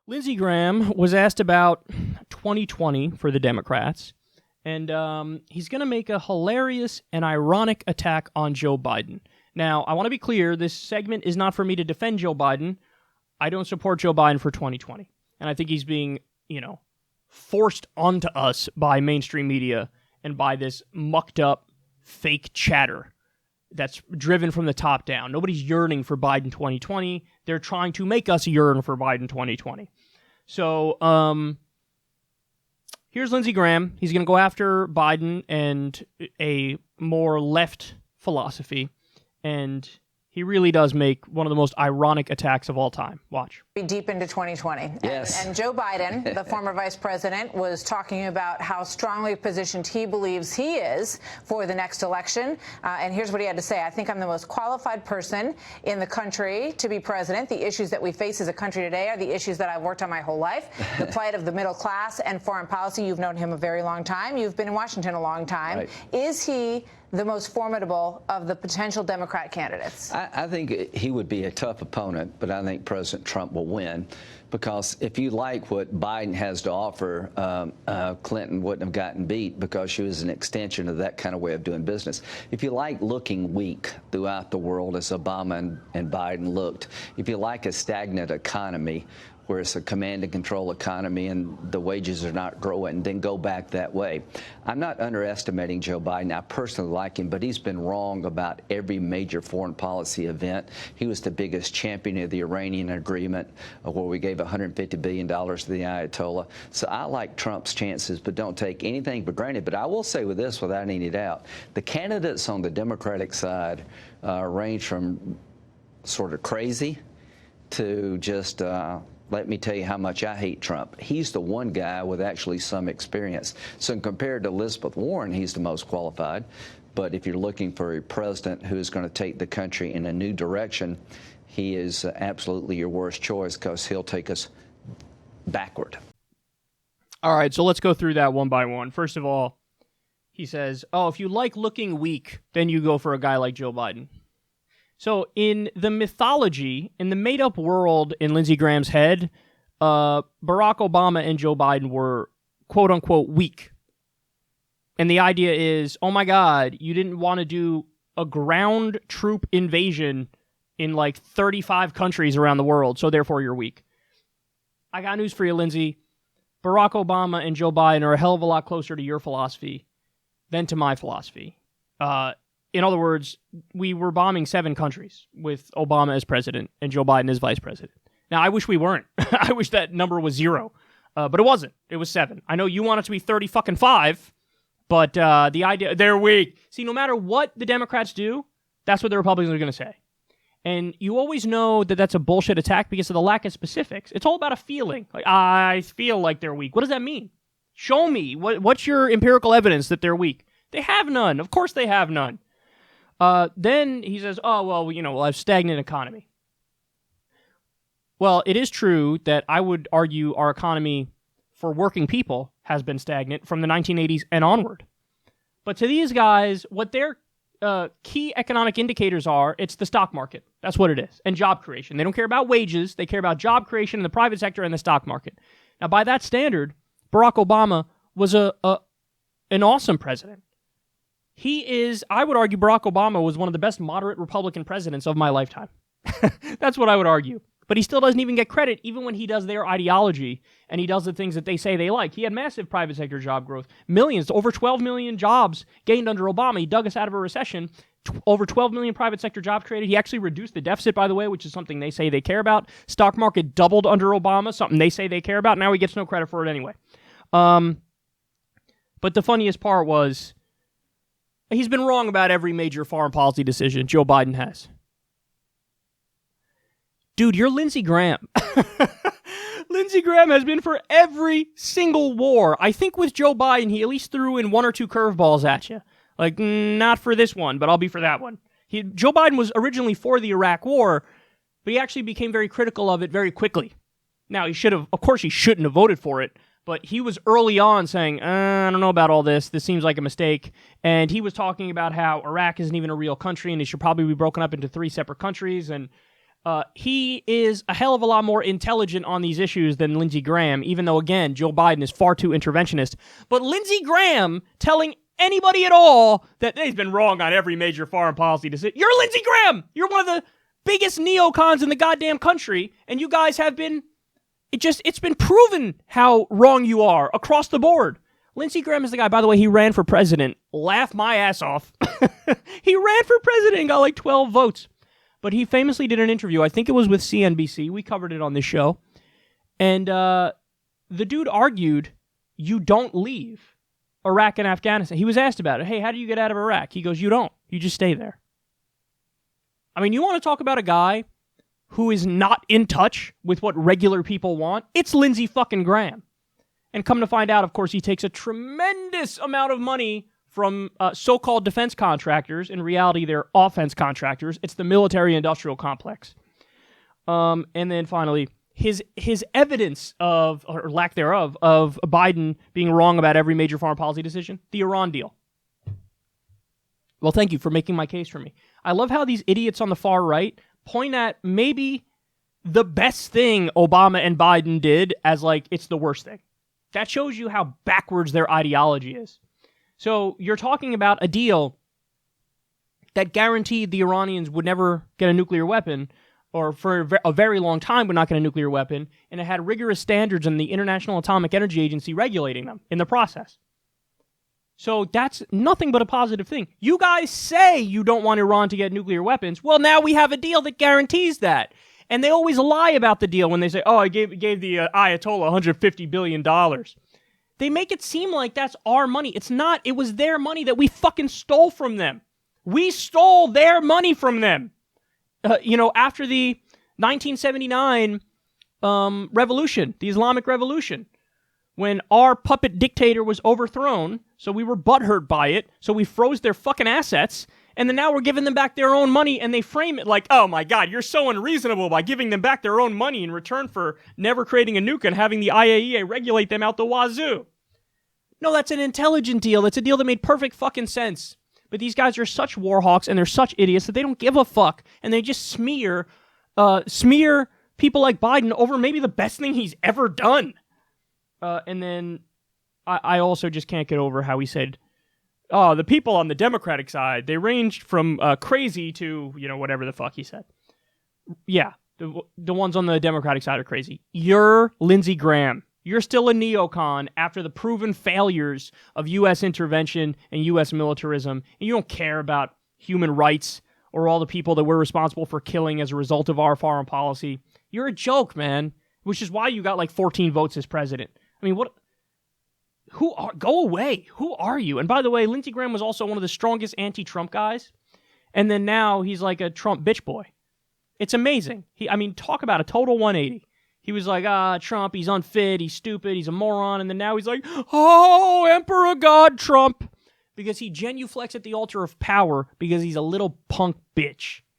Lindsey Graham was asked about 2020 for the Democrats, and he's going to make a hilarious and ironic attack on Joe Biden. Now, I want to be clear, this segment is not for me to defend Joe Biden. I don't support Joe Biden for 2020, and I think he's being, forced onto us by mainstream media and by this mucked up fake chatter that's driven from the top down. Nobody's yearning for Biden 2020. They're trying to make us yearn for Biden 2020. So, here's Lindsey Graham. He's going to go after Biden and a more left philosophy, and he really does make one of the most ironic attacks of all time. Watch. Deep into 2020. Yes. And Joe Biden, the former vice president, was talking about how strongly positioned he believes he is for the next election. And here's what he had to say. I think I'm the most qualified person in the country to be president. The issues that we face as a country today are the issues that I've worked on my whole life. The plight of the middle class and foreign policy. You've known him a very long time. You've been in Washington a long time. Right. Is he the most formidable of the potential Democrat candidates? I think he would be a tough opponent, but I think President Trump will win, because if you like what Biden has to offer, Clinton wouldn't have gotten beat because she was an extension of that kind of way of doing business. If you like looking weak throughout the world as Obama and Biden looked, if you like a stagnant economy where it's a command and control economy and the wages are not growing, then go back that way. I'm not underestimating Joe Biden. I personally like him, but he's been wrong about every major foreign policy event. He was the biggest champion of the Iranian agreement, where we gave $150 billion to the Ayatollah. So I like Trump's chances, but don't take anything for granted. But I will say with this, without any doubt, the candidates on the Democratic side range from sort of crazy to just let me tell you how much I hate Trump. He's the one guy with actually some experience. So compared to Elizabeth Warren, he's the most qualified. But if you're looking for a president who is going to take the country in a new direction, he is absolutely your worst choice, because he'll take us backward. All right, so let's go through that one by one. First of all, he says, if you like looking weak, then you go for a guy like Joe Biden. So in the mythology, in the made-up world in Lindsey Graham's head, Barack Obama and Joe Biden were quote-unquote weak. And the idea is, oh my God, you didn't want to do a ground troop invasion in like 35 countries around the world, so therefore you're weak. I got news for you, Lindsey. Barack Obama and Joe Biden are a hell of a lot closer to your philosophy than to my philosophy. In other words, we were bombing 7 countries with Obama as president and Joe Biden as vice president. Now, I wish we weren't. I wish that number was 0. But it wasn't. It was 7. I know you want it to be 30-5, but the idea, they're weak. See, no matter what the Democrats do, that's what the Republicans are going to say. And you always know that that's a bullshit attack because of the lack of specifics. It's all about a feeling. Like, I feel like they're weak. What does that mean? Show me. What's your empirical evidence that they're weak? They have none. Of course they have none. Then he says, we'll have stagnant economy. Well, it is true that I would argue our economy for working people has been stagnant from the 1980s and onward. But to these guys, what their key economic indicators are, it's the stock market. That's what it is. And job creation. They don't care about wages. They care about job creation in the private sector and the stock market. Now, by that standard, Barack Obama was an awesome president. I would argue Barack Obama was one of the best moderate Republican presidents of my lifetime. That's what I would argue. But he still doesn't even get credit, even when he does their ideology and he does the things that they say they like. He had massive private sector job growth. Millions, over 12 million jobs gained under Obama. He dug us out of a recession. Over 12 million private sector jobs created. He actually reduced the deficit, by the way, which is something they say they care about. Stock market doubled under Obama, something they say they care about. Now he gets no credit for it anyway. But the funniest part was, he's been wrong about every major foreign policy decision Joe Biden has. Dude, you're Lindsey Graham. Lindsey Graham has been for every single war. I think with Joe Biden, he at least threw in 1 or 2 curveballs at you. Like, not for this one, but I'll be for that one. Joe Biden was originally for the Iraq War, but he actually became very critical of it very quickly. Now, he shouldn't have voted for it, but he was early on saying, I don't know about all this. This seems like a mistake. And he was talking about how Iraq isn't even a real country and it should probably be broken up into 3 separate countries. And He is a hell of a lot more intelligent on these issues than Lindsey Graham, even though, again, Joe Biden is far too interventionist. But Lindsey Graham telling anybody at all that he's been wrong on every major foreign policy decision. You're Lindsey Graham! You're one of the biggest neocons in the goddamn country, and you guys have been... It's been proven how wrong you are across the board. Lindsey Graham is the guy, by the way, he ran for president. Laugh my ass off. He ran for president and got like 12 votes. But he famously did an interview, I think it was with CNBC, we covered it on this show, and the dude argued, you don't leave Iraq and Afghanistan. He was asked about it. Hey, how do you get out of Iraq? He goes, you don't. You just stay there. I mean, you want to talk about a guy who is not in touch with what regular people want? It's Lindsey fucking Graham. And come to find out, of course, he takes a tremendous amount of money from so-called defense contractors. In reality, they're offense contractors. It's the military-industrial complex. And then finally, his evidence of, or lack thereof, of Biden being wrong about every major foreign policy decision, the Iran deal. Well, thank you for making my case for me. I love how these idiots on the far right point at maybe the best thing Obama and Biden did as like it's the worst thing. That shows you how backwards their ideology is. So you're talking about a deal that guaranteed the Iranians would never get a nuclear weapon, or for a very long time would not get a nuclear weapon, and it had rigorous standards in the International Atomic Energy Agency regulating them in the process. So that's nothing but a positive thing. You guys say you don't want Iran to get nuclear weapons. Well, now we have a deal that guarantees that. And they always lie about the deal when they say, oh, I gave the Ayatollah $150 billion. They make it seem like that's our money. It's not. It was their money that we fucking stole from them. We stole their money from them. After the 1979 revolution, the Islamic Revolution, when our puppet dictator was overthrown, so we were butthurt by it, so we froze their fucking assets, and then now we're giving them back their own money, and they frame it like, oh my God, you're so unreasonable by giving them back their own money in return for never creating a nuke and having the IAEA regulate them out the wazoo. No, that's an intelligent deal. That's a deal that made perfect fucking sense. But these guys are such war hawks, and they're such idiots that they don't give a fuck, and they just smear people like Biden over maybe the best thing he's ever done. And then I also just can't get over how he said, oh, the people on the Democratic side, they ranged from crazy to, whatever the fuck he said. Yeah, the ones on the Democratic side are crazy. You're Lindsey Graham. You're still a neocon after the proven failures of U.S. intervention and U.S. militarism, and you don't care about human rights or all the people that we're responsible for killing as a result of our foreign policy. You're a joke, man, which is why you got like 14 votes as president. I mean, go away. Who are you? And by the way, Lindsey Graham was also one of the strongest anti-Trump guys. And then now he's like a Trump bitch boy. It's amazing. Talk about a total 180. He was like, Trump, he's unfit, he's stupid, he's a moron. And then now he's like, oh, Emperor God Trump. Because he genuflects at the altar of power because he's a little punk bitch.